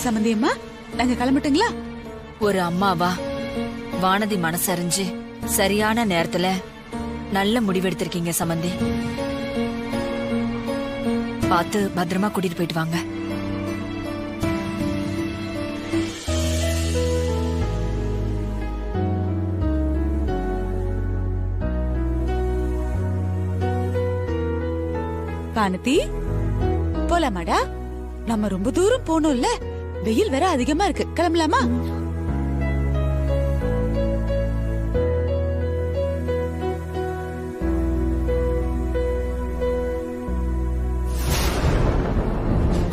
சம்பந்தியம்மா, நாங்க கிளம்பட்டுங்களா? ஒரு அம்மாவா வானதி மனசறிஞ்சு சரியான நேரத்துல நல்ல முடிவெடுத்திருக்கீங்க சம்பந்தி. பார்த்து பத்திரமா கூட்டிட்டு போயிட்டு வாங்க. வானதி, போலாமாடா? நம்ம ரொம்ப தூரம் போனோம்ல, வெயில் வேற அதிகமா இருக்கு. கிளம்பலாமா?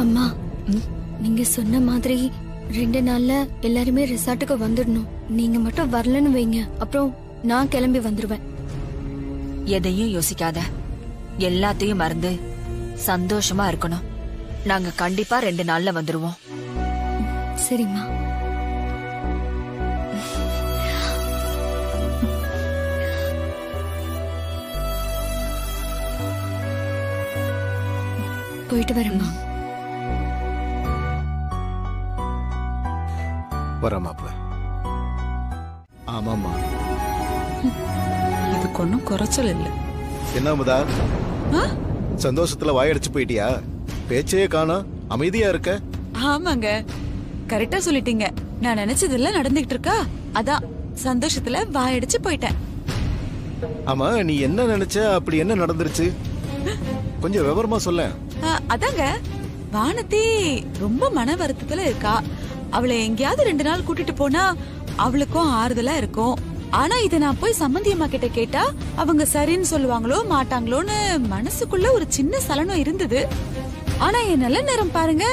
அம்மா, நீங்க சொன்ன மாதிரி 2 நாள்ல எல்லாருமே ரிசார்ட்டுக்கு வந்துடணும். நீங்க மட்டும் வரலன்னு வைங்க, அப்புறம் நான் கிளம்பி வந்துருவேன். எதையும் யோசிக்காத, எல்லாத்தையும் மறந்து சந்தோஷமா இருக்கணும். நாங்க கண்டிப்பா 2 நாள்ல வந்துருவோம். சரிம்மா. போயிட்டு வரேம்மா. வரமாப்ல. ஆமாமா. இதுக்கு ஒன்னும் குறைச்சல் இல்ல. என்ன முதா, சந்தோஷத்துல வாயடிச்சு போயிட்டியா? பேச்சே காணோம், அமைதியா இருக்க. ஆமாங்க, கரெக்டா சொல்லிட்டீங்க. நான் நினைச்சதெல்லாம் நடந்துகிட்டு இருக்கா, அதான் சந்தோஷத்துல வாயடிச்சு போயிட்டேன். ஆமா, நீ என்ன நினைச்ச? அப்படி என்ன நடந்துருச்சு? கொஞ்சம் விவரமா சொல்ல. அதாங்க, வானதி ரொம்ப மன வருத்தத்துல இருக்கா. அவளை எங்கேயாவது 2 நாள் கூட்டிட்டு போனா அவளுக்கும் ஆறுதலா இருக்கும். ஆனா இத நான் போய் சம்பந்தியம்மா கிட்ட கேட்டா அவங்க சரின்னு சொல்லுவாங்களோ மாட்டாங்களோன்னு மனசுக்குள்ள ஒரு சின்ன சலனம் இருந்தது. ஆனா என் நல்ல நேரம் பாருங்க,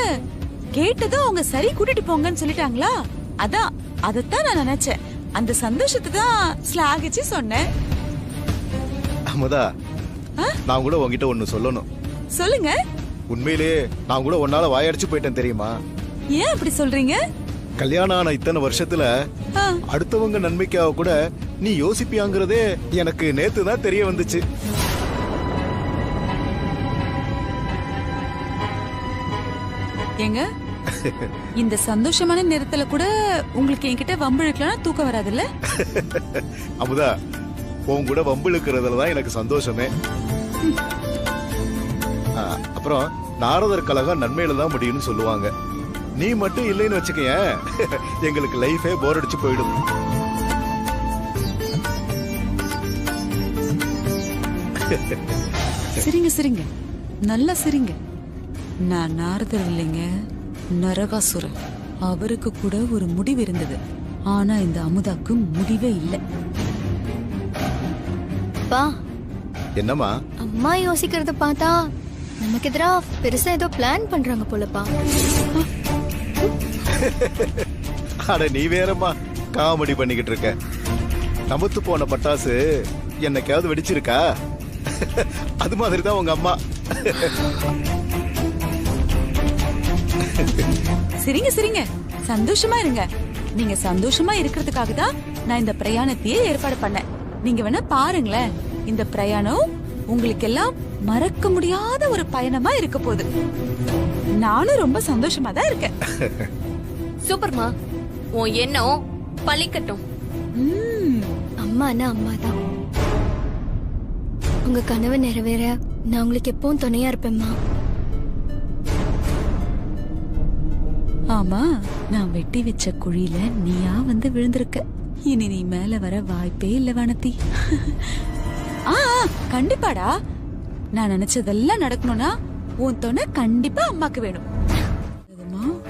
கேட்டதும் அவங்க சரி கூட்டிட்டு போங்கன்னு சொல்லிட்டாங்களா. அதான் அதத்தான் நான் நினைச்சேன். அந்த சந்தோஷத்தை தான் ஸ்லாகிச்சு சொன்னேன். அமுதா, நான் கூட உன்கிட்ட ஒண்ணு சொல்லணும். சொல்லுங்க. உண்மையிலேயே நான் கூட உன்னால வாயடிச்சு போயிட்டேன் தெரியுமா? ஏன் அப்படி சொல்றீங்க? கல்யாணம் ஆன இத்தனை வருஷத்துல அடுத்தவங்க நன்மைக்காக கூட நீ யோசிப்பியாங்கிறதே எனக்கு நேத்து தான் தெரிய வந்துச்சு. ஏங்க, இந்த சந்தோஷமான நேரத்துல கூட உங்களுக்கு என்கிட்ட வம்பிழுக்கலாம் தூக்கம் வராதுல்ல? அமுதா, உன் கூட வம்பிழுக்கிறதுல தான் எனக்கு சந்தோஷமே. அப்புறம் நாரதர் கழகம் நன்மையில தான் முடியும்னு சொல்லுவாங்க. நீ மட்டும் இல்லைன்னு வச்சுக்கேன், எங்களுக்கு லைஃபே போர் அடிச்சு போயிடும். சரிங்க சரிங்க, நல்லா சரிங்க. நான் நாரதர் இல்லைங்க, நரகாசுரன். அவருக்கு கூட ஒரு முடிவு இருந்தது. ஆனா இந்த அமுதாக்கு முடிவே இல்லை. பா, என்னம்மா? அம்மா யோசிக்கிறத பார்த்தா நமக்கு எதிரா பெருசா ஏதோ பிளான் பண்றாங்க போலப்பா. அட நீ வேறம்மா, காமெடி பண்ணிக்கிட்டு இருக்க. நமத்து போன பட்டாசு என்னைக்காவது வெடிச்சிருக்கா? அது மாதிரிதான் உங்க அம்மா. சரிங்க சரிங்க, சந்தோஷமா இருங்க. நீங்க சந்தோஷமா இருக்கிறதுக்காக தான் நான் இந்த பிரயாணத்தையே ஏற்பாடு பண்ணேன். நீங்க வேணா பாருங்களேன், இந்த பிரயாணம் உங்களுக்கு எல்லாம் மறக்க முடியாத ஒரு பயணமா இருக்க போகுது. நானும் ரொம்ப சந்தோஷமா தான் இருக்கேன். சூப்பர்மா, உன் எண்ணம் பலிக்கட்டும். அம்மானா அம்மா தான். உங்க கனவு நிறைவேற நான் உங்களுக்கு எப்பவும் துணையா இருப்பேம்மா. ஆமா, நான் வெட்டி வச்ச குழியில நீயா வந்து விழுந்திருக்க. இனி நீ மேல வர வாய்ப்பே இல்ல வானதி. கண்டிப்பாடா, நான் நினைச்சதெல்லாம் நடக்கணும்னா உன் துணை கண்டிப்பா அம்மாக்கு வேணும்.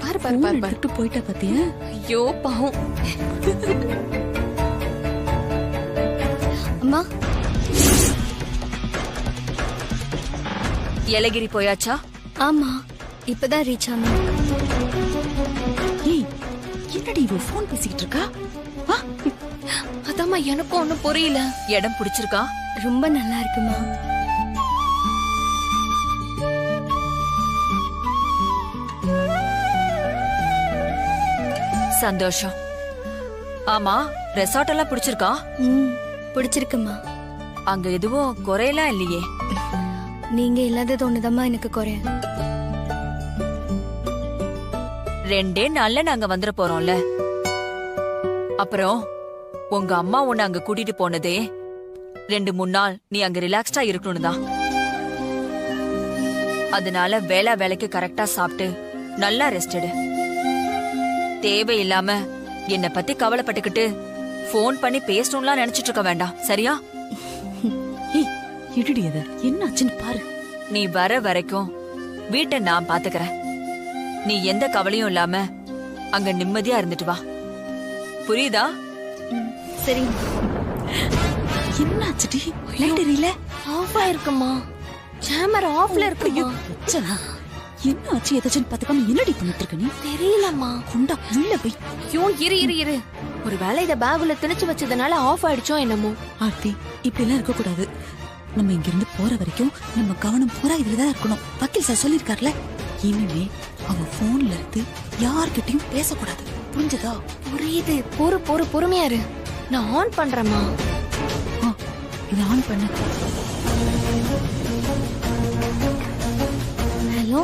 பாரு பாரு பாரு பாரு, போயிட்ட பாத்தியா? ஐயோ பாவம். அம்மா, ஏலகிரி போயாச்சா? ஆமா, இப்பதான் ரீச் ஆனா. ஏய், என்னடி இவ போன் பேசிக்கிட்டு இருக்கா? அதாம்மா எனக்கும் ஒண்ணும் புரியல. இடம் பிடிச்சிருக்கா? ரொம்ப நல்லா இருக்குமா. சந்தோஷம். ஆமா, ரெசார்ட் எல்லாம் பிடிச்சிருக்கா? பிடிச்சிருக்குமா. அங்க எதுவும் குறையெல்லாம் இல்லையே? நீங்க இல்லாதது ஒண்ணுதாம்மா எனக்கு குறை. 2 நாள்ல நாங்க வந்துட போறோம்ல. அப்புறம் உங்க அம்மா உன்னை அங்க கூட்டிட்டு போனதே 2-3 நாள் நீ அங்க ரிலாக்ஸ்டா இருக்கணும் தான். அதனால வேலைக்கு கரெக்டா சாப்பிட்டு நல்லா ரெஸ்ட் எடு. தேவையில்லாம என்னை பத்தி கவலைப்பட்டுக்கிட்டு போன் பண்ணி பேசணும்லாம் நினைச்சிட்டு இருக்க வேண்டாம், சரியா? ஏய் இடுடி அத என்ன ஆச்சுன்னு பாரு. நீ வர வரைக்கும் வீட்டை நான் பாத்துக்கறேன். நீ எந்த கவலையும் இல்லாம அங்க நிம்மதியா இருந்துட்டு வா, புரியுதா? சரி. என்ன ஆச்சுடி? லைட் எரியல. ஆஃப் ஆயிருக்குமா? கேமரா ஆஃப்ல இருக்குமா? என்ன ஆச்சு எதாச்சும் பாத்துக்காம என்னடி பண்ணிட்டு இருக்க நீ? தெரியலம்மா. குண்டா உள்ள போய். ஐயோ இரு ஒருவேளை இத பேகுல திணிச்சு வச்சதுனால ஆஃப் ஆயிடுச்சோ என்னமோ. ஆர்த்தி இப்படி எல்லாம் இருக்க கூடாது. நம்ம இங்க இருந்து போற வரைக்கும் நம்ம கவனம் பூரா இதுலதான் இருக்கணும். வக்கீல் சார் சொல்லிருக்காருல, இனிமே அவன் போன்ல இருந்து யார்கிட்டயும் பேசக்கூடாது, புரிஞ்சதா? புரியுது. பொறுமையா இரு, நான் ஆன் பண்றேம்மா. இதை ஆன் பண்ணு. ஹலோ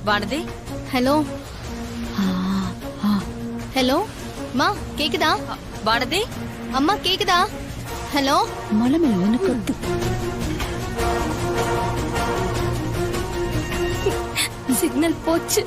வானதி, ஹலோ ஆ, ஆ. ஹலோ மா, கேக்குதா? வானதி, அம்மா கேக்குதா? ஹலோ. மலை மேல நின்னு கத்து. சிக்னல் போச்சு.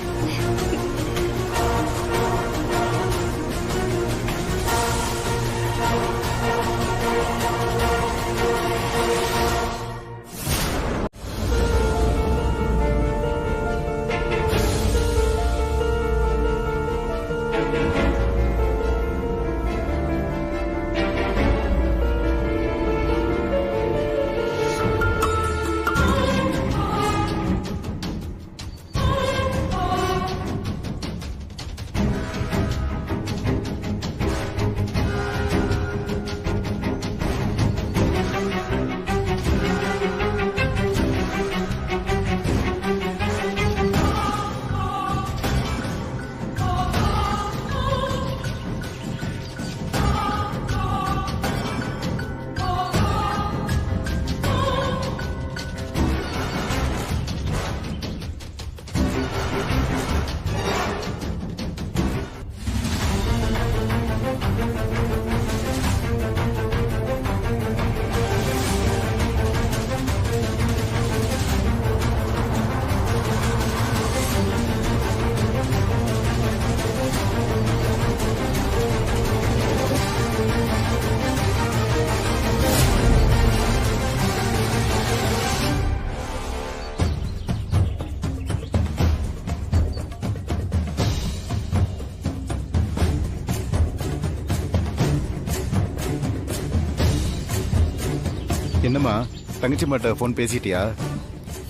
என்னம்மா தங்கச்சி மாட்ட போன் பேசிட்டியா?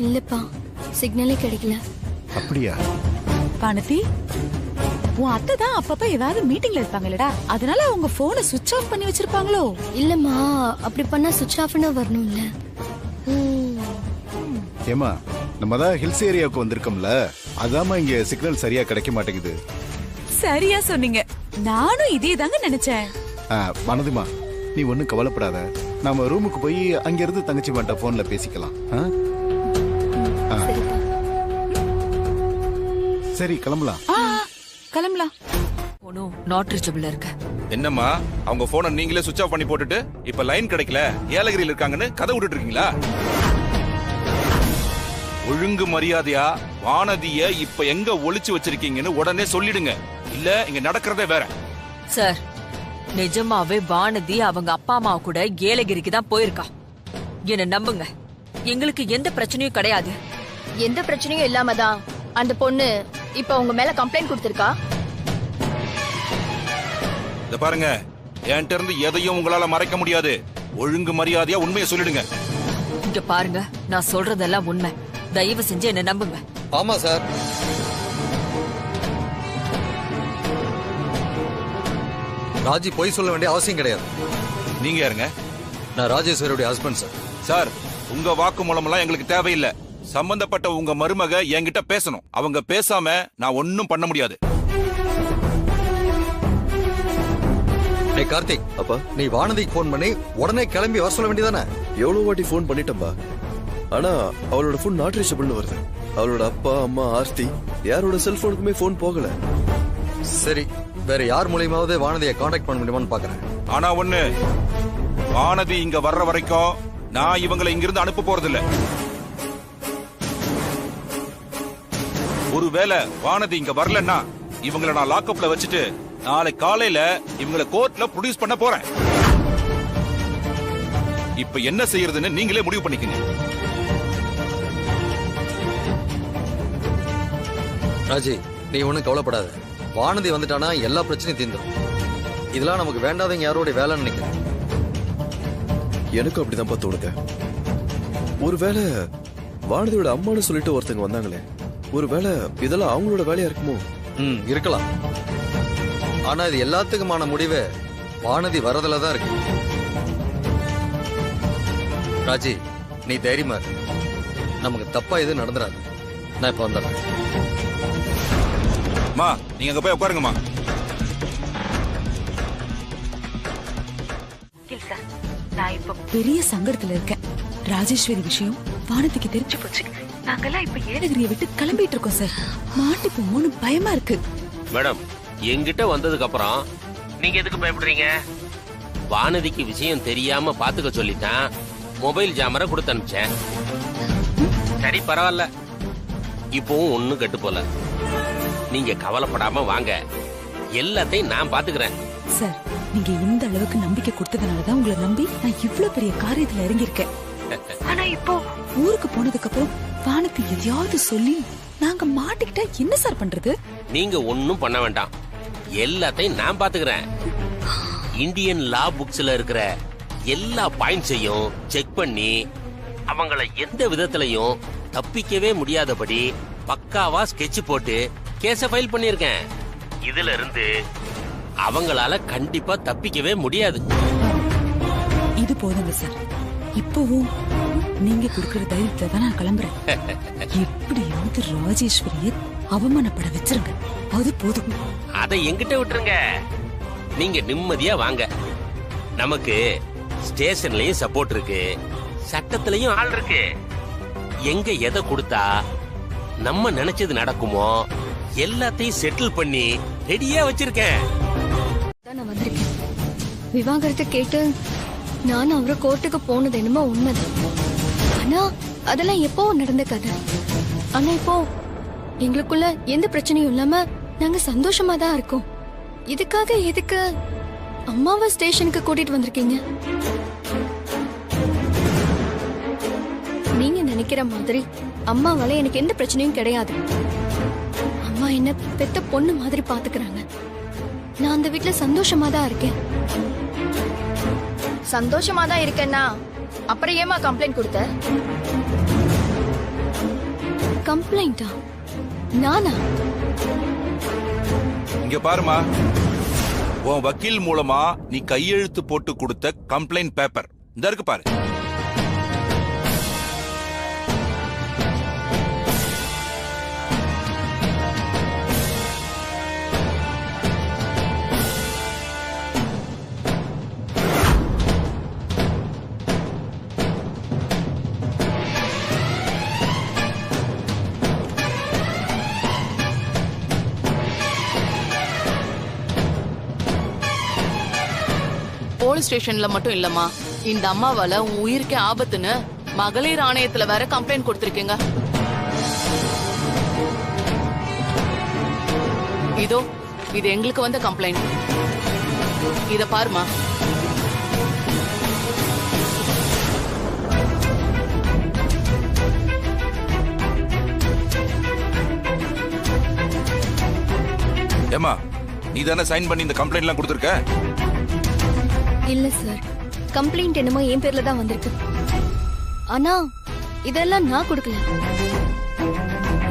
இல்லப்பா, சிக்னலே கிடைக்கல. அப்படியா? வானதி, உன் அத்தை தான் அப்பப்ப ஏதாவது மீட்டிங்ல இருப்பாங்கல்லடா, அதனால அவங்க போனை சுவிட்ச் ஆஃப் பண்ணி வச்சிருப்பாங்களோ? இல்லம்மா, அப்படி பண்ணா சுவிட்ச் ஆஃப்னு வரணும்ல. ஏமா, நம்ம தான் ஹில்ஸ் ஏரியாவுக்கு வந்திருக்கோம்ல, அதாம்மா இங்க சிக்னல் சரியா கிடைக்க மாட்டேங்குது. சரியா சொன்னீங்க, நானும் இதே தாங்க நினைச்சேன். மனதுமா, நீ ஒன்னும் கவலைப்படாத. நாம ரூமுக்கு போய் அங்க இருந்து தங்கச்சி மாட்ட போன்ல பேசிக்கலாம். சரி கிளம்பலாம். கிளம்பலாம். ஒன்னும் நாட் ரீச்சபிள் இருக்க. என்னம்மா, அவங்க போனை நீங்களே சுவிட்ச் ஆஃப் பண்ணி போட்டுட்டு இப்ப லைன் கிடைக்கல, ஏலகிரியில் இருக்காங்கன்னு கதை விட்டுட்டு இருக்கீங்களா? ஒழுங்கு மரியாதையா வானதிய இப்ப எங்க ஒளிச்சு வச்சிருக்கீங்கன்னு உடனே சொல்லிடுங்க, இல்ல இங்க நடக்கிறதே வேற. சார், நிஜமாவே வானதி அவங்க அப்பா அம்மா கூட ஏலகிரிக்கு தான் போயிருக்கா. என்ன நம்புங்க, எங்களுக்கு எந்த பிரச்சனையும் கிடையாது. எந்த பிரச்சனையும் இல்லாம தான் அந்த பொண்ணு இப்ப உங்க மேல கம்ப்ளைண்ட் கொடுத்திருக்கா. இத பாருங்க, என்கிட்ட இருந்து எதையும் உங்களால மறைக்க முடியாது. ஒழுங்கு மரியாதையா உண்மையை சொல்லிடுங்க. இங்க பாருங்க, நான் சொல்றதெல்லாம் உண்மை. தயவு செஞ்சு என்ன நம்புங்க. ஆமா சார். ராஜி பொய் சொல்ல வேண்டிய அவசியம் கிடையாது. நீங்க யாருங்க? நான் ராஜேஸ்வரியுடைய ஹஸ்பண்ட் சார். சார், உங்க வாக்குமூலம் எல்லாம் எங்களுக்கு தேவையில்லை. சம்பந்தப்பட்ட உங்க மருமக என்கிட்ட பேசணும். அவங்க பேசாம நான் ஒன்னும் பண்ண முடியாது. டேய் கார்த்திக், அப்பா நீ வானதிக்கு போன் பண்ணி உடனே கிளம்பி வர சொல்ல வேண்டியதானே? எவ்வளவு வாட்டி போன் பண்ணிட்டம்பா, ஆனா அவளோட போன் நாட் ரீச்சபிள்னு வருது. அவளோட அப்பா அம்மா ஆர்த்தி யாரோட செல்போனுக்குமே போன் போகல. சரி, வேற யார் மூலியமாவது வானதியை காண்டாக்ட் பண்ண முடியுமான்னு பாக்குறேன். ஆனா ஒண்ணு, வானதி இங்க வர்ற வரைக்கும் நான் இவங்களை இங்கிருந்து அனுப்ப போறதில்ல. ஒருவேளை வானதி இங்க வரலன்னா இவங்களை நான் லாக்அப்ல வச்சுட்டு நாளை காலையில இவங்களை கோர்ட்ல ப்ரொடியூஸ் பண்ண போறேன். இப்ப என்ன செய்யறதுன்னு நீங்களே முடிவு பண்ணிக்கங்க. ராஜி, நீ ஒண்ணும் கவலைப்படாத. வானதி வந்துட்டானா எல்லா பிரச்சனையும் தீர்ந்துடும். இதெல்லாம் நமக்கு வேண்டாதவங்க யாரோட வேலைன்னு நினைக்கிறேன். எனக்கும் அப்படிதான் தோணுது. ஒருவேளை வானதியோட அம்மான்னு சொல்லிட்டு ஒருத்தங்க வந்தாங்களே, ஒருவேளை இதெல்லாம் அவங்களோட வேலையா இருக்குமோ? இருக்கலாம். ஆனா இது எல்லாத்துக்குமான முடிவு வானதி வரதுல தான் இருக்கு. ராஜி, நீ தைரியமா இரு. நமக்கு தப்பா எதுவும் நடந்துடாது. நான் இப்ப வந்துடுறேன். மா, நீங்க அங்க போய் உட்காருங்கம்மா. நான் இப்ப பெரிய சங்கடத்துல இருக்கேன். ராஜேஸ்வரி விஷயம் வானதிக்கு தெரிஞ்சு போச்சு. நாங்கெல்லாம் இப்ப ஏலகிரியை விட்டு கிளம்பிட்டு இருக்கோம் சார். மாட்டி போமோன்னு பயமா இருக்கு. மேடம், என்கிட்ட வந்ததுக்கு அப்புறம் நீங்க எதுக்கு பயப்படுறீங்க? வானதிக்கு விஷயம் தெரியாம பாத்துக்க சொல்லிட்டேன். மொபைல் ஜாமரை கொடுத்து அனுப்பிச்சேன். சரி, பரவாயில்ல. இப்பவும் ஒண்ணும் கெட்டு போல. நீங்க கவலைப்படாம வாங்க, எல்லாத்தையும் நான் பாத்துக்கிறேன். சார், நீங்க இந்த அளவுக்கு நம்பிக்கை கொடுத்ததுனாலதான் உங்களை நம்பி நான் இவ்வளவு பெரிய காரியத்துல இறங்கியிருக்கேன். ஆனா இப்போ ஊருக்கு போனதுக்கு அப்புறம் வானதி எதையாவது சொல்லி நாங்க மாட்டிக்கிட்டா என்ன சார் பண்றது? நீங்க ஒண்ணும் பண்ண வேண்டாம், எல்லாத்தையும் நான் பாத்துக்கிறேன். இந்தியன் லா புக்ஸ்ல இருக்கிற எல்லா பாயிண்ட்ஸையும் செக் பண்ணி அவங்கள எந்த விதத்திலையும் தப்பிக்கவே முடியாதபடி பக்காவா ஸ்கெட்ச் போட்டு கேஸ ஃபைல் பண்ணிருக்கேன். இதுல இருந்து அவங்களால கண்டிப்பா தப்பிக்கவே முடியாது. இது போதுங்க சார். இப்பவும் நீங்க கொடுக்கிற தைரியத்துல தான் நான் கிளம்புறேன். எப்படியாவது ராஜேஸ்வரிய அவமானப்பட வச்சிருங்க, அது போதும். அதை என்கிட்ட விட்டுருங்க. நீங்க நிம்மதியா வாங்க. நமக்கு ஸ்டேஷன்லயும் சப்போர்ட் இருக்கு, சட்டத்திலயும் ஆள் இருக்கு. எங்க எதை கொடுத்தா நம்ம நினைச்சது நடக்குமோ எல்லாத்தையும் செட்டில் பண்ணி ரெடியா வச்சிருக்கேன். நான் வந்திருக்கேன். விவாகரத்தை கேட்டு நானும் அவரை கோர்ட்டுக்கு போனது என்னமோ உண்மைதான். ஆனா அதெல்லாம் எப்போ நடந்த கதை. ஆனா இப்போ எங்களுக்குள்ள எந்த பிரச்சனையும் இல்லாம நாங்க சந்தோஷமா தான் இருக்கோம். இதுக்காக எதுக்கு அம்மாவை ஸ்டேஷனுக்கு கூட்டிட்டு வந்திருக்கீங்க? நீங்க நினைக்கிற மாதிரி அம்மாவால எனக்கு எந்த பிரச்சனையும் கிடையாது. அம்மா என்ன பெத்த பொண்ணு மாதிரி பாத்துக்கிறாங்க. நான் அந்த வீட்டுல சந்தோஷமா தான் இருக்கேன். சந்தோஷமா தான் இருக்கேன்னா அப்புறம் ஏமா கம்ப்ளைண்ட் கொடுத்த? கம்ப்ளைண்டா? நானா? இங்க பாருமா, உன் வக்கீல் மூலமா நீ கையெழுத்து போட்டு கொடுத்த கம்ப்ளைண்ட் பேப்பர் இந்த இருக்கு பாரு. போலீஸ் ஸ்டேஷன்ல மட்டும் இல்லம்மா, இந்த அம்மாவால உன் உயிருக்கே ஆபத்துன்னு மகளிர் ஆணையத்துல வேற கம்ப்ளைண்ட் கொடுத்திருக்கீங்க. இதோ இது எங்களுக்கு வந்த கம்ப்ளைண்ட். இத பாருமா. ஏமா, நீ தானே சைன் பண்ணி இந்த கம்ப்ளைண்ட் எல்லாம் கொடுத்திருக்க? இல்ல சார், கம்ப்ளைண்ட் என்னமோ என் பேர்ல தான் வந்திருக்கு. ஆனா இதெல்லாம் நான் கொடுக்கல.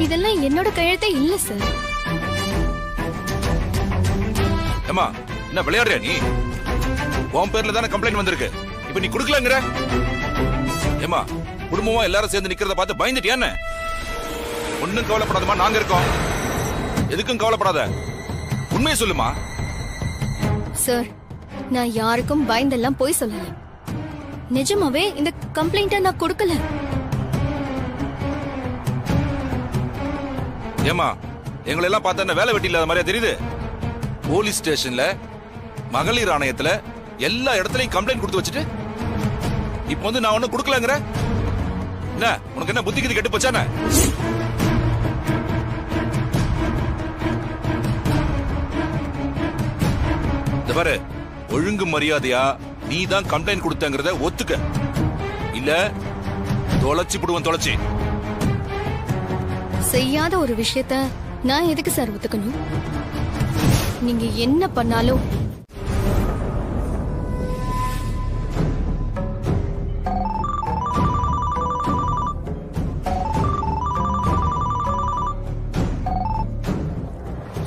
இதெல்லாம் என்னோட கையெழுத்தே இல்ல சார். ஏமா, என்ன விளையாடுறியா நீ? உன் பேர்ல தானே கம்ப்ளைண்ட் வந்திருக்கு, இப்ப நீ கொடுக்கலங்கற? ஏமா, குடும்பமா எல்லாரும் சேர்ந்து நிக்கிறத பார்த்து பயந்துட்டியா என்ன? ஒண்ணும் கவலைப்படாதமா, நாங்க இருக்கோம். எதுக்கும் கவலைப்படாத, உண்மையை சொல்லுமா. சார், நான் யாருக்கும் பயந்தெல்லாம் போய் சொல்லல. நிஜமாவே இந்த கம்ப்ளைண்ட நான் கொடுக்கல. ஏமா எங்களை எல்லாம் பார்த்தா என்ன வேலை வெட்டி இல்லாத மாதிரியா தெரியுது? போலீஸ் ஸ்டேஷன்ல மகளிர் ஆணையத்துல எல்லா இடத்துலயும் கம்ப்ளைண்ட் கொடுத்து வச்சுட்டு இப்ப வந்து நான் ஒண்ணும் கொடுக்கலங்கற என்ன? உனக்கு என்ன புத்தி கிதி கெட்டு போச்சானே? இந்த பாரு, ஒழுங்கு மரியாதையா நீ தான் கம்ப்ளைண்ட் கொடுத்தங்கறத ஒத்துக்க, இல்ல தொலைச்சி புடுவன். தொலைச்சி செய்யாத ஒரு விஷயத்த நான் எதுக்கு சார் ஒத்துக்கணும்? நீங்க என்ன பண்ணாலும்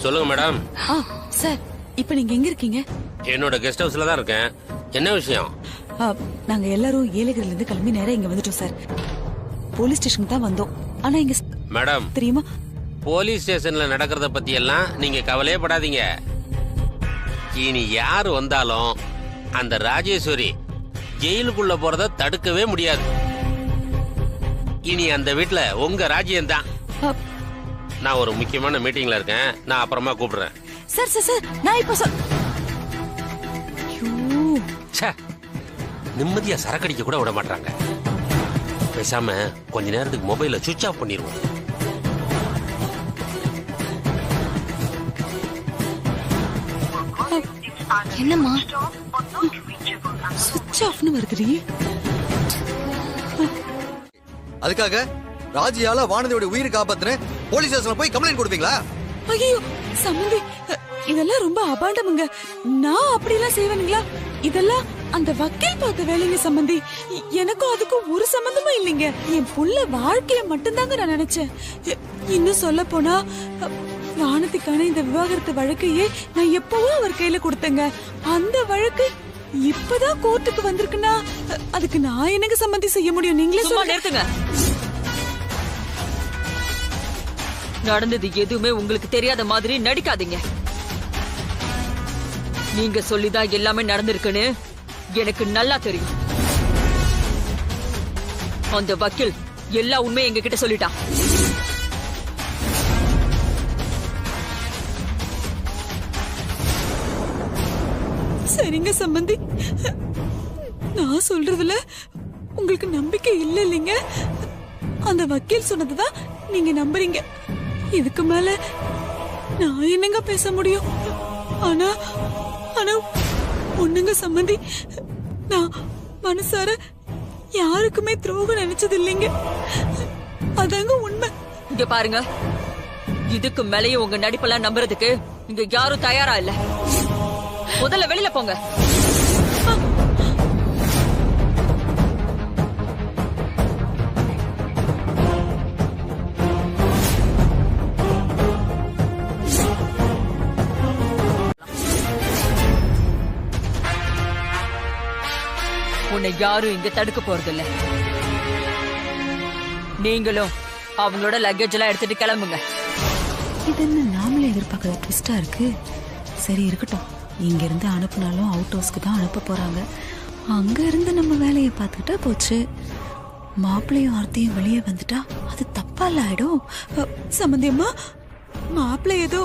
சொல்லுங்க மேடம். சார், இப்ப நீங்க எங்க இருக்கீங்க? என்னோட கெஸ்ட் ஹவுஸ்ல தான் இருக்கேன். என்ன விஷயம்? நாங்க எல்லாரும் ஏலகிரில இருந்து கிளம்பி நேரா இங்க வந்துட்டோம் சார். போலீஸ் ஸ்டேஷனுக்கு தான் வந்தோம். ஆனா இங்க மேடம் தெரியுமா, போலீஸ் ஸ்டேஷன்ல நடக்கிறத பத்தி எல்லாம் நீங்க கவலையே படாதீங்க. இனி யாரு வந்தாலும் அந்த ராஜேஸ்வரி ஜெயிலுக்குள்ள போறத தடுக்கவே முடியாது. இனி அந்த வீட்டுல உங்க ராஜ்யம் தான். நான் ஒரு முக்கியமான மீட்டிங்ல இருக்கேன், நான் அப்புறமா கூப்பிடுறேன். சார் சார் சார், நான் இப்ப நிம்மதியா சரக்கடிக்க கூட விட மாட்டாங்க. பேசாம கொஞ்ச நேரத்துக்கு மொபைல சுவிட்ச் ஆஃப் பண்ணிடுவோம். என்னம்மா சுவிட்ச் ஆஃப்னு வருதுடி. அதுக்காக ராஜியால வானதியோட உயிரை காப்பாத்துன போலீஸ் ஸ்டேஷன்ல போய் கம்ப்ளைண்ட் கொடுப்பீங்களா? ஐயோ சம்பந்தி, இதெல்லாம் ரொம்ப அபாண்டமுங்க. நான் அப்படிலாம் செய்வேனுங்களா? இதெல்லாம் அந்த வக்கீல் பார்த்த வேலைங்க சம்பந்தி. எனக்கும் அதுக்கும் ஒரு சம்பந்தமும் இல்லைங்க. என் புள்ள வாழ்க்கைய மட்டும்தாங்க நான் நினைச்சேன். இன்னும் சொல்ல போனா வானத்துக்கான இந்த விவாகரத்து வழக்கையே நான் எப்பவோ அவர் கையில கொடுத்தேங்க. அந்த வழக்கு இப்பதான் கோர்ட்டுக்கு வந்திருக்குன்னா அதுக்கு நான் என்னங்க சம்பந்தி செய்ய முடியும்? நீங்களே சும்மா நிறுத்துங்க. நடந்தது எதுவுமே உங்களுக்கு தெரியாத மாதிரி நடிக்காதீங்க. நீங்க சொல்லிதான் எல்லாமே நடந்திருக்குன்னு எனக்கு நல்லா தெரியும். அந்த வக்கீல் எல்லா உண்மையும் எங்க கிட்ட சொல்லிட்டான். சரிங்க சம்பந்தி, நான் சொல்றதுல உங்களுக்கு நம்பிக்கை இல்ல இல்லைங்க. அந்த வக்கீல் சொன்னதுதான் நீங்க நம்புறீங்க. இதுக்கு மேல நான் என்னங்க பேச முடியும்? ஆனா ஆனா ஒண்ணுங்க சம்பந்தி, நான் மனசார யாருக்குமே துரோகம் நினைச்சது இல்லைங்க. அதாங்க உண்மை. இங்க பாருங்க, இதுக்கு மேலேயே உங்க நடிப்பெல்லாம் நம்புறதுக்கு இங்க யாரும் தயாரா இல்ல. முதல்ல வெளியில போங்க. உன்னை யாரும் இங்க தடுக்க போறதில்ல. நீங்களும் அவங்களோட லக்கேஜ் எல்லாம் எடுத்துட்டு கிளம்புங்க. இது என்ன நாமளே எதிர்பார்க்காத ட்விஸ்டா இருக்கு. சரி இருக்கட்டும், இங்க இருந்து அனுப்புனாலும் அவுட் ஹவுஸ்க்கு தான் அனுப்ப போறாங்க. அங்க இருந்து நம்ம வேலையை பார்த்துக்கிட்டா போச்சு. மாப்பிள்ளையும் ஆர்த்தியும் வெளியே வந்துட்டா அது தப்பால ஆயிடும். சம்பந்தியம்மா, மாப்பிள்ளை ஏதோ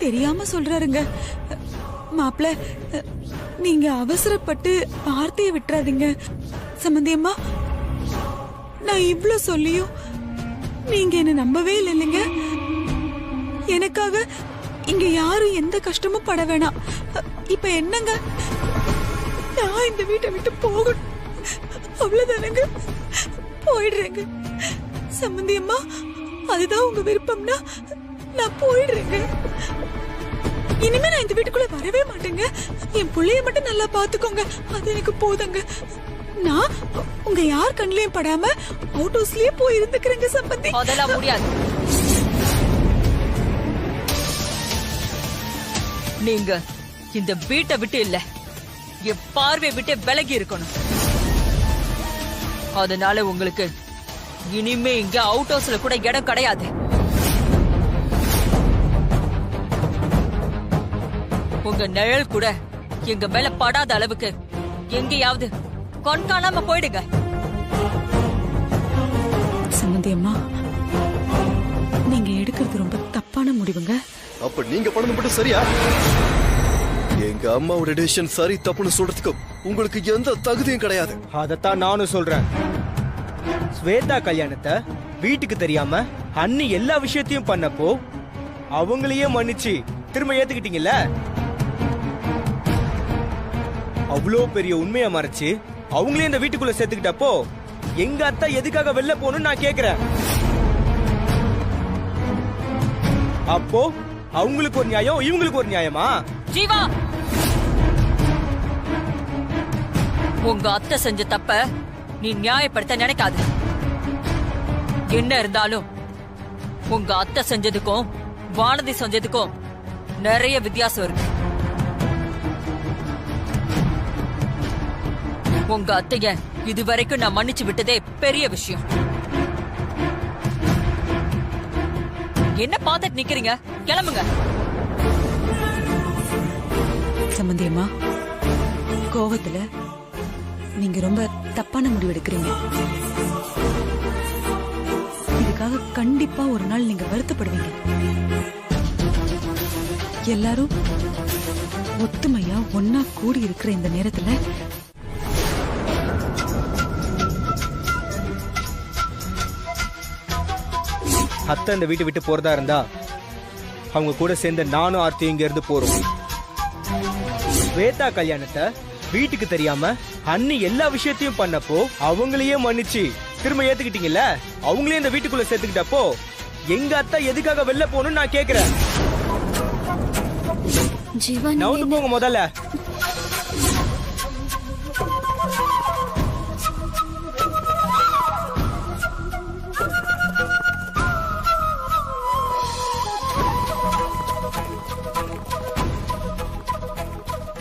தெரியாம சொல்றாருங்க. மாப்பிள்ளை, நீங்க அவசரப்பட்டு வார்த்தையை விட்டுறாதீங்க. சம்பந்தியம்மா, நான் இவ்ளோ சொல்லியும் நீங்க என்ன நம்பவே இல்லைங்க. எனக்காக இங்க யாரும் எந்த கஷ்டமும் பட வேணாம். இப்ப என்னங்க, நான் இந்த வீட்டை விட்டு போகணும், அவ்வளவுதானங்க. போயிடுறேங்க. சம்பந்தியம்மா, அதுதான் உங்க விருப்பம்னா நான் போயிடுறேங்க. இனிமே நான் இந்த வீட்டுக்குள்ள வரவே மாட்டேங்க. என் புள்ளைய மட்டும் நல்லா பாத்துக்கோங்க, அது எனக்கு போதுங்க. நான் உங்க யார் கண்ணிலையும் படாம அவுட் ஹவுஸ்லயே போய் இருந்துக்கிறேங்க சம்பந்தி. அதெல்லாம் முடியாது. நீங்க இந்த வீட்டை விட்டு இல்ல, என் பார்வை விட்டு விலகி இருக்கணும். அதனால உங்களுக்கு இனிமே இங்க அவுட் ஹவுஸ்ல கூட இடம் கிடையாது. உங்க நிழல் கூட எங்க மேல படாத அளவுக்கு எங்கேயாவது கண்காணாம போயிடுங்க. சம்பந்தி அம்மா, நீங்க எடுக்கிறது ரொம்ப தப்பான முடிவுங்க. அப்ப நீங்க பண்ணது மட்டும் சரியா? எங்க அம்மாவோட டிசிஷன் சரி தப்புன்னு சொல்றதுக்கு உங்களுக்கு எந்த தகுதியும் கிடையாது. அதத்தான் நானும் சொல்றேன். ஸ்வேதா கல்யாணத்தை வீட்டுக்கு தெரியாம அண்ணி எல்லா விஷயத்தையும் பண்ணப்போ அவங்களையே மன்னிச்சு திரும்ப ஏத்துக்கிட்டீங்கல்ல. அவ்வளோ பெரிய உண்மையை மறைச்சு அவங்களே இந்த வீட்டுக்குள்ள சேர்த்துக்கிட்டப்போ எங்க அத்தா எதுக்காக வெளில போகணும்னு நான் கேக்குறேன். அப்போ அவங்களுக்கு ஒரு நியாயம், இவங்களுக்கு ஒரு நியாயமா? ஜீவா, உங்க அத்தை செஞ்ச தப்ப நீ நியாயப்படுத்த நினைக்காது. என்ன இருந்தாலும் உங்க அத்தை செஞ்சதுக்கும் வானதி செஞ்சதுக்கும் நிறைய வித்தியாசம் இருக்கு. உங்க அத்தைய இதுவரைக்கும் நான் மன்னிச்சு விட்டதே பெரிய விஷயம். என்ன பார்த்துட்டு நிக்கிறீங்க? கிளம்புங்க. சம்பந்தியம்மா, கோவத்துல நீங்க ரொம்ப தப்பான முடிவு எடுக்கிறீங்க. இதுக்காக கண்டிப்பா ஒரு நாள் நீங்க வருத்தப்படுவீங்க. எல்லாரும் ஒத்துமையா ஒன்னா கூடி இருக்கிற இந்த நேரத்துல அத்தை இந்த வீட்டை விட்டு போறதா இருந்தா அவங்க கூட சேர்ந்த நானும் ஆர்த்தியும் இங்க இருந்து போறோம். ஸ்வேதா கல்யாணத்தை வீட்டுக்கு தெரியாம அண்ணி எல்லா விஷயத்தையும் பண்ணப்போ அவங்களையே மன்னிச்சு திரும்ப ஏத்துக்கிட்டீங்கல்ல. அவங்களே இந்த வீட்டுக்குள்ள சேர்த்துக்கிட்டப்போ எங்க அத்தா எதுக்காக வெளில போகணும்னு நான் கேக்குறேன். நவுந்து போங்க முதல்ல.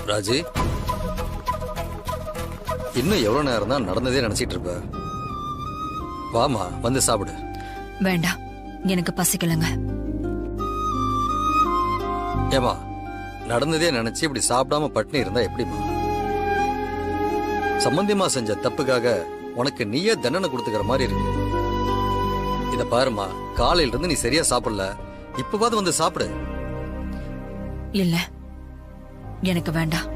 ராஜி, இன்னும் எவ்வளவு நேரம் தான் நடந்ததே நினைச்சிட்டு இருப்ப? வாமா, வந்து சாப்பிடு. வேண்டாம், எனக்கு பசிக்கலங்க. ஏமா, நடந்ததே நினைச்சு இப்படி சாப்பிடாம பட்டினி இருந்தா எப்படிமா? சம்பந்தியமா செஞ்ச தப்புக்காக உனக்கு நீயே தண்டனை கொடுத்துக்கிற மாதிரி இருக்கு. இத பாருமா, காலையில இருந்து நீ சரியா சாப்பிடல, இப்பவாது வந்து சாப்பிடு. இல்ல, எனக்கு வேண்டாம்.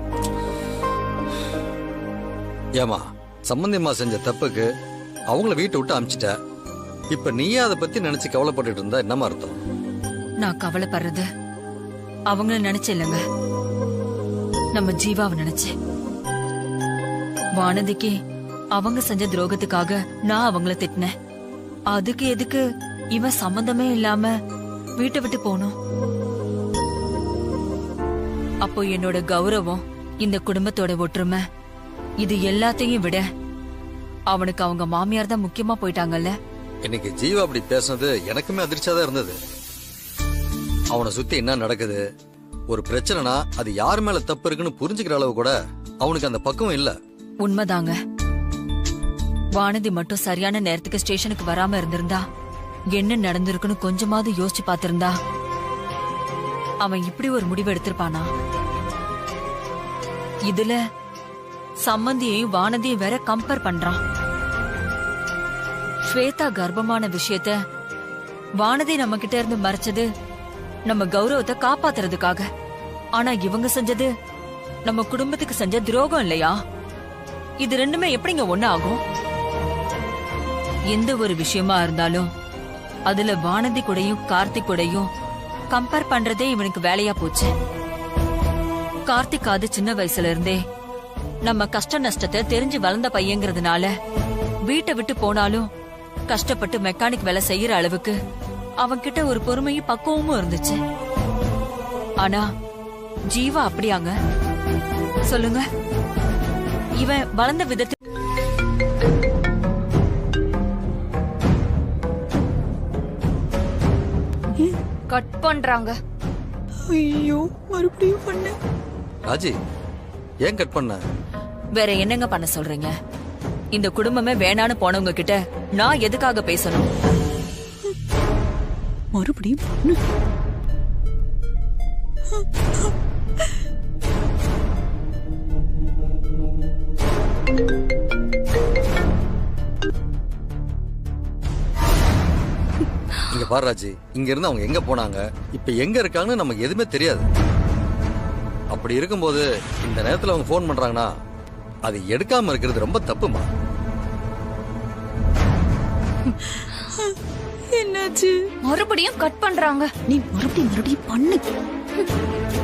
ஏமா, சம்பந்தியமா செஞ்ச தப்புக்கு அவங்கள வீட்டை விட்டு அமிச்சிட்ட. இப்ப நீயே அதை பத்தி நினைச்சு கவலைப்பட்டு இருந்தா என்னமா அர்த்தம்? நான் கவலைப்படுறது அவங்கள நினைச்சு இல்லைங்க, நம்ம ஜீவாவை நினைச்சு. வானதிக்கு அவங்க செஞ்ச துரோகத்துக்காக நான் அவங்கள திட்டினேன். அதுக்கு எதுக்கு இவன் சம்பந்தமே இல்லாம வீட்டை விட்டு போகணும்? அப்போ என்னோட கௌரவம், இந்த குடும்பத்தோட ஒற்றுமை, இது எல்லாத்தையும் விட அவனுக்கு அவங்க மாமியார் தான் முக்கியமா போயிட்டாங்கல்ல. இன்னைக்கு ஜீவா அப்படி பேசுனது எனக்குமே அதிர்ச்சியா தான் இருந்தது. அவனை சுத்தி என்ன நடக்குது, ஒரு பிரச்சனைனா அது யார் மேல தப்பு இருக்குன்னு புரிஞ்சுக்கிற அளவு கூட அவனுக்கு அந்த பக்குவம் இல்ல. உண்மைதாங்க. வானதி மட்டும் சரியான நேரத்துக்கு ஸ்டேஷனுக்கு வராம இருந்திருந்தா என்ன நடந்திருக்குன்னு கொஞ்சமாவது யோசிச்சு பாத்திருந்தா அவன் இப்படி ஒரு முடிவு எடுத்திருப்பானா? இதுல சம்பந்தியையும் வானதியும் வேற கம்பேர் பண்றான். ஸ்வேதா கர்ப்பமான விஷயத்த வானதி நம்ம கிட்ட இருந்து மறைச்சது நம்ம கௌரவத்தை காப்பாத்துறதுக்காக. ஆனா இவங்க செஞ்சது நம்ம குடும்பத்துக்கு செஞ்ச துரோகம் இல்லையா? இது ரெண்டுமே எப்படிங்க ஒண்ணு ஆகும்? எந்த ஒரு விஷயமா இருந்தாலும் அதுல வானதி கூடயும் கார்த்திக் கூடயும் கம்பேர் பண்றதே இவனுக்கு வேலையா போச்சு. கார்த்திக் அது சின்ன வயசுல இருந்தே நம்ம கஷ்ட நஷ்டத்தை தெரிஞ்சு வளர்ந்த பையங்கிறதுனால வீட்டை விட்டு போனாலும் கஷ்டப்பட்டு மெக்கானிக் வேலை செய்யற அளவுக்கு அவன்கிட்ட ஒரு பொறுமையும் பக்குவமும் இருந்துச்சு. ஆனா ஜீவா அப்படியாங்க? சொல்லுங்க, இவன் வளர்ந்த விதத்து கட் பண்றாங்க. ஐயோ, மறுபடியும் பண்ண. ராஜி, ஏன் கட் பண்ண? வேற என்னங்க பண்ண சொல்றீங்க? இந்த குடும்பமே வேணான்னு போனவங்க கிட்ட நான் எதுக்காக பேசணும்? மறுபடியும் பண்ணு. இங்க பாரு ராஜி, இங்க இருந்து அவங்க எங்க போனாங்க, இப்ப எங்க இருக்காங்கன்னு நமக்கு எதுவுமே தெரியாது. அப்படி இருக்கும்போது இந்த நேரத்துல அவங்க போன் பண்றாங்கன்னா அது எடுக்காம இருக்கிறது ரொம்ப தப்புமா. என்னாச்சு? மறுபடியும் கட் பண்றாங்க. நீ மறுபடியும் பண்ணு.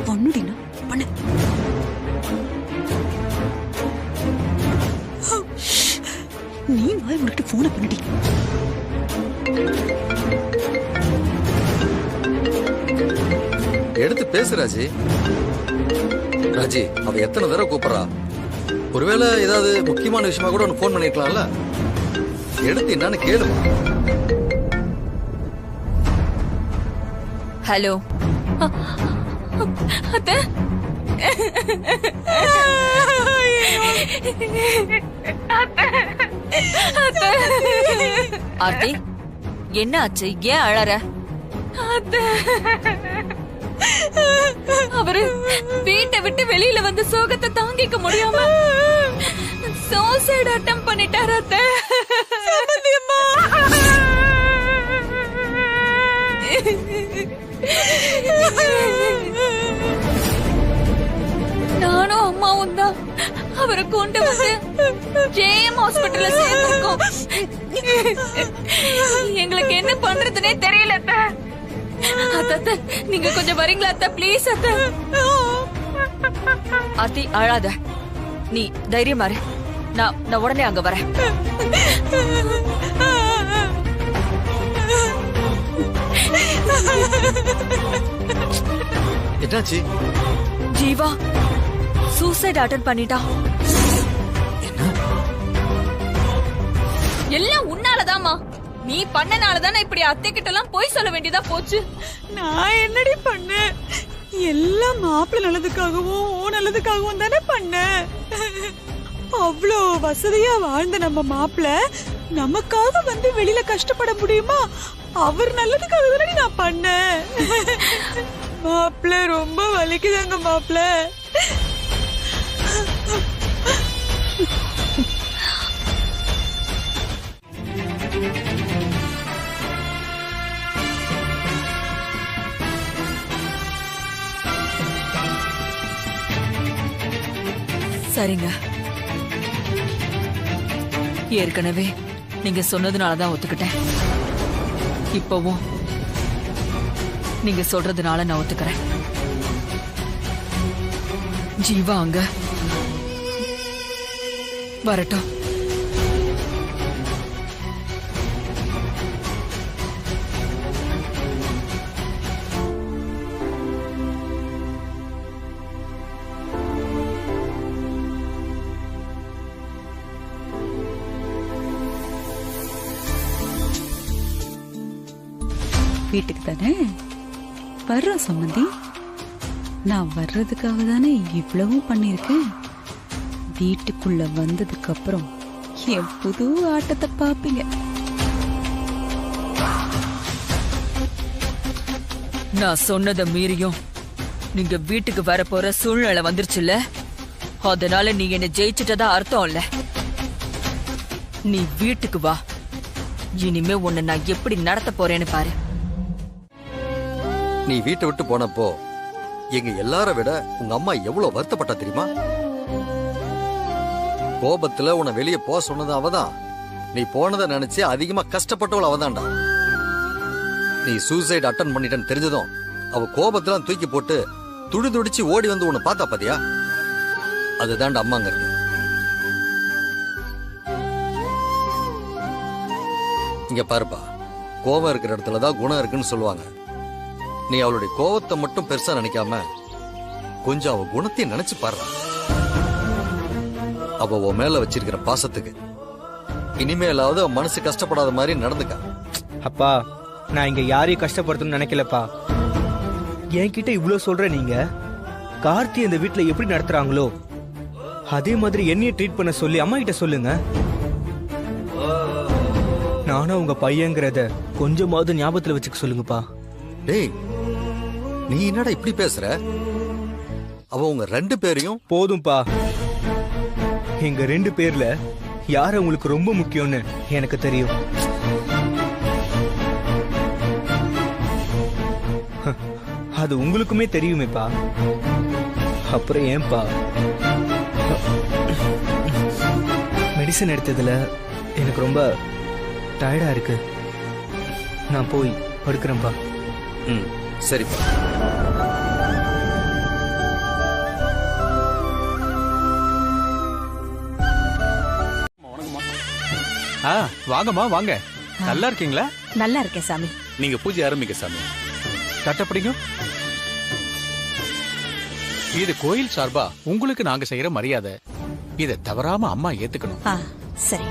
பண்ணுடினா பண்ணு. நீ வாய் முடிட்டு போன பண்ணுடி. எடுத்து பேசு ராஜி. ராஜி, அவ எத்தனை தடவை கூப்பிடுறா? ஒருவேளை ஏதாவது முக்கியமான விஷயமா கூட ஒன்னு போன் பண்ணிருக்கலாம்ல. எடுத்து என்னன்னு கேளுமா. ஹலோ அத்தை, ஆர்த்தி, என்ன ஆச்சு? ஏன் அழற? அவரு வீட்டை விட்டு வெளியில வந்து சோகத்தை தாங்கிக்க முடியாம சூசைட் அட்டெம்ப்ட் பண்ணிட்டாரு அத்தை. நானும் அம்மாவும் தான் அவரை கொண்டு வந்து ஜேஎம் ஹாஸ்பிட்டல்ல சேர்த்திருக்கோம். எங்களுக்கு என்ன பண்றதுனே தெரியல அத்தை. அத்தை, நீங்க கொஞ்சம் வரீங்களா அத்தை? ப்ளீஸ் அத்தை. ஆர்த்தி, அழாத. நீ தைரியமா இரு. நான் உடனே அங்க வரேன். என்னாச்சு? ஜீவா சூசைட் அட்டெம்ப்ட் பண்ணிட்டா. எல்லாம் உன்னாலதாமா. நீ பண்ணனாலதானே இப்படி அத்தை கிட்ட எல்லாம் போய் சொல்ல வேண்டியதா போச்சு. நான் என்னடி பண்ணேன்? எல்லாம் மாப்பிள்ளை நல்லதுக்காகவும் ஓ நல்லதுக்காகவும் தானே பண்ணேன். அவ்வளோ வசதியா வாழ்ந்த நம்ம மாப்பிள்ளை நமக்காக வந்து வெளியில கஷ்டப்பட முடியுமா? அவர் நல்லதுக்காக தானே நான் பண்ணேன். மாப்பிள்ளை ரொம்ப வலிக்குதாங்க மாப்பிள்ளை. சரிங்க, ஏற்கனவே நீங்க சொன்னதுனாலதான் ஒத்துக்கிட்டேன். இப்பவும் நீங்க சொல்றதுனால நான் ஒத்துக்கிறேன். ஜீவா அங்க வரட்டும். வீட்டுக்கு தானே வர்றோம் சம்மந்தி. நான் வர்றதுக்காக தானே இவ்வளவும் பண்ணிருக்கேன். வீட்டுக்குள்ள வந்ததுக்கு அப்புறம் என் புது ஆட்டத்தை பாப்பீங்க. நான் சொன்னதை மீறியும் நீங்க வீட்டுக்கு வர போற சூழ்நிலை வந்துருச்சுல்ல, அதனால நீ என்ன ஜெயிச்சுட்டதா அர்த்தம் இல்ல. நீ வீட்டுக்கு வா. இனிமே உன்னை நான் எப்படி நடத்த போறேன்னு பாரு. நீ வீட்டை விட்டு போனப்போ எங்க எல்லார விட உங்க அம்மா எவ்வளவு வருத்தப்பட்டா தெரியுமா? கோபத்துல உன்னை வெளியே போக சொன்னது அவதான். நீ போனதை நினைச்சு அதிகமா கஷ்டப்பட்டவள் அவதான்டா. நீ சூசைட் அட்டன் பண்ணிட்டேன்னு தெரிஞ்சதும் அவ கோபத்துல தூக்கி போட்டு துடி துடிச்சு ஓடி வந்து உன்னை பார்த்தா பாத்தியா? அதுதான்டா அம்மாங்கிறது. இங்க பாருப்பா, கோபம் இருக்கிற இடத்துலதான் குணம் இருக்குன்னு சொல்லுவாங்க. நீ அவளுடைய கோபத்தை மட்டும் பெருசா நினைக்காம கொஞ்சம் அவ குணத்தையும் நினைச்சு பாரு. அவ உன் மேல வச்சிருக்கிற பாசத்துக்கு இனிமேலாவது அவன் மனசு கஷ்டப்படாத மாதிரி நடந்துக்க. அப்பா, நான் இங்க யாரையும் கஷ்டப்படுத்தணும்னு நினைக்கலப்பா. என்கிட்ட இவ்வளவு சொல்ற நீங்க கார்த்தி இந்த வீட்டுல எப்படி நடத்துறாங்களோ அதே மாதிரி என்னைய ட்ரீட் பண்ண சொல்லி அம்மா கிட்ட சொல்லுங்க. நானும் உங்க பையங்கிறத கொஞ்சமாவது ஞாபகத்துல வச்சுக்க சொல்லுங்கப்பா. டேய், நீ என்னடா இப்படி பேசுற? அவ உங்க ரெண்டு பேரையும் போதும்பா. எங்க ரெண்டு பேர்ல யார் உங்களுக்கு ரொம்ப முக்கியம்னு எனக்கு தெரியும். அது உங்களுக்குமே தெரியுமேப்பா. அப்புறம் ஏன்பா மெடிசன் எடுத்ததுல எனக்கு ரொம்ப டயர்டா இருக்கு. நான் போய் படுக்கிறேன்ப்பா. ம், சரிப்பா. வாங்கம்மா வாங்க. நல்லா இருக்கீங்களா? நல்லா இருக்கேன் சாமி. நீங்க பூஜை ஆரம்பிக்க சாமி. தட்டப்படிங்க. இது கோயில் சார்பா உங்களுக்கு நாங்க செய்யற மரியாதை. இதை தவறாம அம்மா ஏத்துக்கணும். சரி.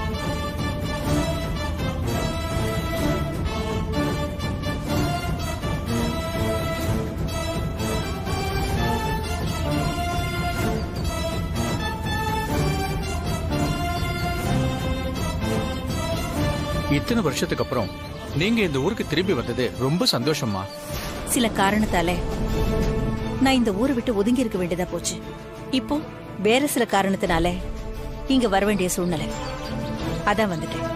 இத்தனை வருஷத்துக்கு அப்புறம் நீங்க இந்த ஊருக்கு திரும்பி வந்தது ரொம்ப சந்தோஷமா. சில காரணத்தால நான் இந்த ஊரை விட்டு ஒதுங்கி இருக்க வேண்டியதா போச்சு. இப்போ வேற சில காரணத்தினால இங்க வர வேண்டிய சூழ்நிலை. அதான் வந்துட்டேன்.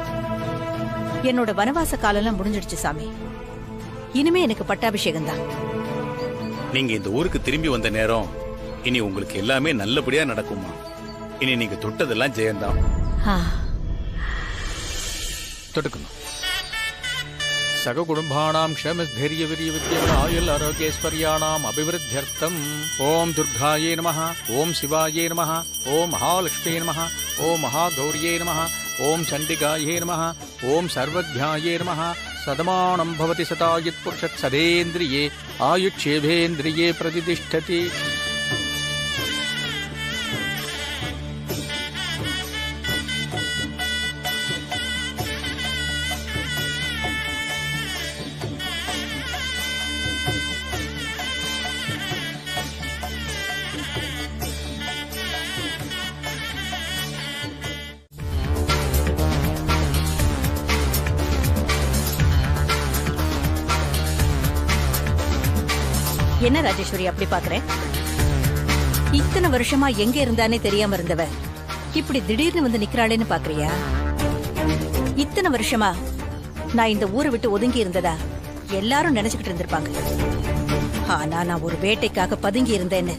என்னோட வனவாச காலம்லாம் முடிஞ்சிடுச்சு சாமி. இனிமே எனக்கு பட்டாபிஷேகம் தான். நீங்க இந்த ஊருக்கு திரும்பி வந்த நேரம் இனி உங்களுக்கு எல்லாமே நல்லபடியா நடக்குமா. இனி நீங்க தொட்டதெல்லாம் ஜெயந்தான். தொட்டுக்கணும். சக குடும்பானாம் க்ஷமஸ்தைரிய வீரிய வித்யபல ஆயுள் ஆரோக்கியஸ்வர்யாணாம் அபிவிருத்தியர்த்தம் ஓம் துர்காயே நமஹ, ஓம் சிவாயே நமஹ, ஓம் மகாலட்சுமியே நமஹ, ஓம் மகாகௌரியே நமஹ, ஓம் சண்டிகாயே நமஹ, ஓம் சர்வஜ்ஞாயே நமஹ. சதமானம் பவதி சதாயுத் புருஷத் சதேந்திரியே ஆயுட்சேவேந்திரியே பிரதிதிஷ்டதி. என்ன ராஜேஸ்வரி அப்படி பாக்குறேன்? இத்தனை வருஷமா எங்க இருந்தானே தெரியாம இருந்தவ இப்படி திடீர்னு வந்து நிக்கிறாளேன்னு பாக்குறியா? இத்தனை வருஷமா நான் இந்த ஊரை விட்டு ஒதுங்கி இருந்ததா எல்லாரும் நினைச்சுக்கிட்டு இருந்திருப்பாங்க. ஆனா நான் ஒரு வேட்டைக்காக பதுங்கி இருந்தேன்னு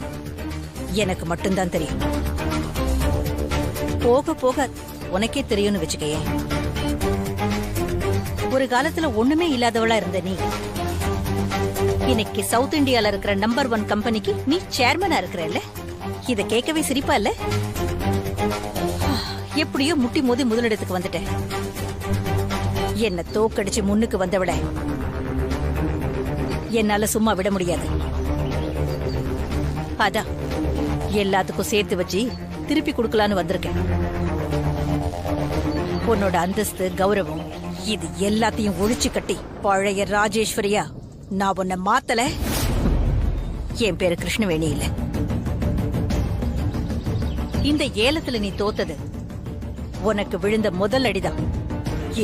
எனக்கு மட்டும்தான் தெரியும். போக போக உனக்கே தெரியும்னு வச்சுக்கையே. ஒரு காலத்துல ஒண்ணுமே இல்லாதவளா இருந்த நீ இன்னைக்கு சவுத் இந்தியால இருக்கிற நம்பர் 1 கம்பெனிக்கு நீ சேர்மனா இருக்கிறல்ல. இத கேட்கவே சிரிப்பா இல்ல? எப்படியோ முட்டி மோதி முதலிடத்துக்கு வந்துட்டேன். என்ன தோக்கடிச்சு முன்னுக்கு வந்தவிட என்னால சும்மா விட முடியாது. அதான் எல்லாத்துக்கும் சேர்த்து வச்சு திருப்பி கொடுக்கலான்னு வந்திருக்கேன். உன்னோட அந்தஸ்து, கௌரவம் இது எல்லாத்தையும் ஒழிச்சு கட்டி பழைய ராஜேஸ்வரியா நான் உன்னை மாத்தல. என் பேரு கிருஷ்ணவேணி இல்ல. இந்த ஏலத்துல நீ தோத்தது உனக்கு விழுந்த முதல் அடிதான்.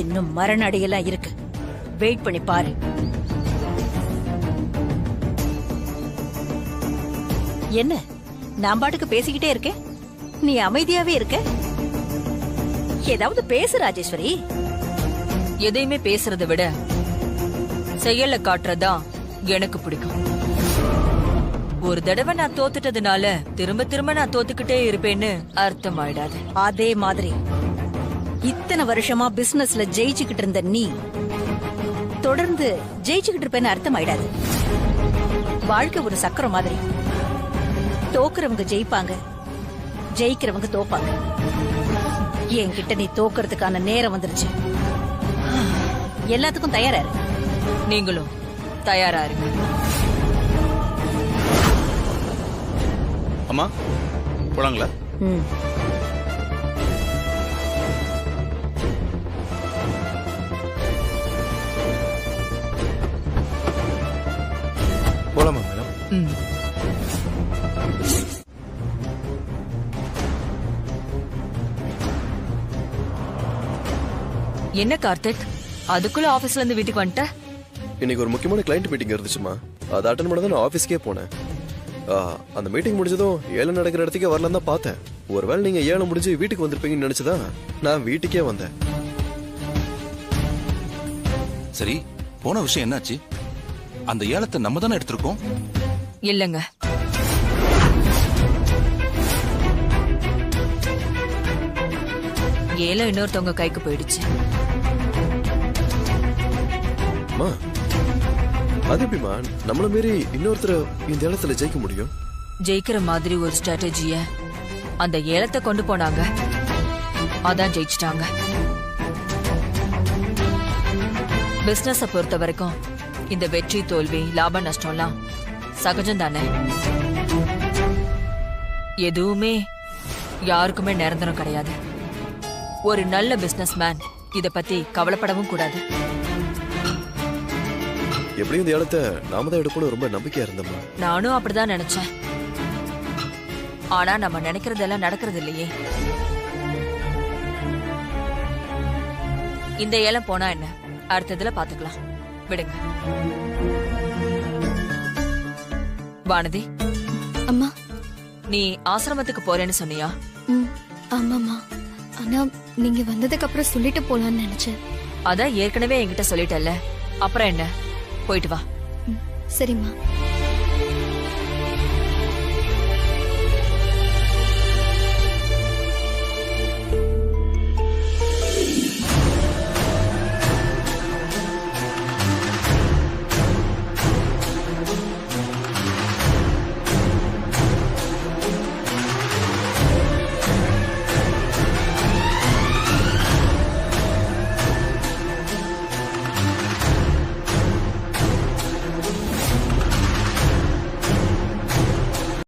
இன்னும் மரண அடியெல்லாம் இருக்கு. வெயிட் பண்ணி பாரு. என்ன நான் பாட்டுக்கு பேசிக்கிட்டே இருக்கேன், நீ அமைதியாவே இருக்க? ஏதாவது பேசு ராஜேஸ்வரி. எதையுமே பேசுறதை விட செயல காட்டுறதா எனக்கு பிடிக்கும். ஒரு தடவை நான் தோத்துட்டதுனால திரும்ப திரும்ப நான் தோத்துக்கிட்டே இருப்பேன்னு அர்த்தம் ஆயிடாது. அதே மாதிரி இத்தனை வருஷமா பிசினஸ்ல ஜெயிச்சுக்கிட்டு இருந்த நீ தொடர்ந்து ஜெயிச்சுக்கிட்டு இருப்பேன்னு அர்த்தம் ஆயிடாது. வாழ்க்கை ஒரு சக்கரம் மாதிரி. தோக்குறவங்க ஜெயிப்பாங்க, ஜெயிக்கிறவங்க தோப்பாங்க. என்கிட்ட நீ தோக்குறதுக்கான நேரம் வந்துருச்சு. எல்லாத்துக்கும் தயாரா இரு. நீங்களும் தயாரா இருங்க. அம்மா போலாங்களா? போலாமா மேடம்? என்ன கார்த்திக், அதுக்குள்ள ஆபீஸ்ல இருந்து வீட்டுக்கு வந்துட்ட? இன்னைக்கு ஒரு முக்கியமான கிளைண்ட் மீட்டிங் இருந்துச்சுமா, அதை அட்டன் பண்ண தான் நான் ஆஃபீஸ்க்கே போனேன். அந்த மீட்டிங் முடிஞ்சதும் ஏலம் நடக்கிற இடத்துக்கே வரலாம் தான் பார்த்தேன். ஒருவேளை நீங்க ஏலம் முடிஞ்சு வீட்டுக்கு வந்திருப்பீங்கன்னு நினைச்சுதான் நான் வீட்டுக்கே வந்தேன். சரி, போன விஷயம் என்னாச்சு? அந்த ஏலத்தை நம்ம தானே எடுத்திருக்கோம். இல்லங்க. ஏலம் இன்னொருத்தவங்க கைக்கு போயிடுச்சு. அம்மா அது எப்படிமா நம்மள மீறி இன்னொருத்தர் இந்த இடத்துல ஜெயிக்க முடியும்? ஜெயிக்கிற மாதிரி ஒரு ஸ்ட்ராட்டஜிய அந்த ஏலத்தை கொண்டு போனாங்க. அதான் ஜெயிச்சிட்டாங்க. பிசினஸ பொறுத்த வரைக்கும் இந்த வெற்றி தோல்வி லாப நஷ்டம்லாம் சகஜம் தானே. எதுவுமே யாருக்குமே நிரந்தரம் கிடையாது. ஒரு நல்ல பிசினஸ் மேன் இத பத்தி கவலைப்படவும் கூடாது. எப்படியும் இந்த இடத்த நாம தான் எடுப்போம்னு ரொம்ப நம்பிக்கையா இருந்தோம்மா. நானும் அப்படிதான் நினைச்சேன். ஆனா நம்ம நினைக்கிறதெல்லாம் நடக்கிறது இல்லையே. இந்த ஏலம் போனா என்ன, அடுத்ததுல பாத்துக்கலாம், விடுங்க. வானதி, அம்மா நீ ஆசிரமத்துக்கு போறேன்னு சொன்னியா? ஆமாம்மா. ஆனா நீங்க வந்ததுக்கு அப்புறம் சொல்லிட்டு போலான்னு நினைச்சேன். அதான் ஏற்கனவே என்கிட்ட சொல்லிட்டல்ல, அப்புறம் என்ன, போயிட்டு வா. சரிம்மா.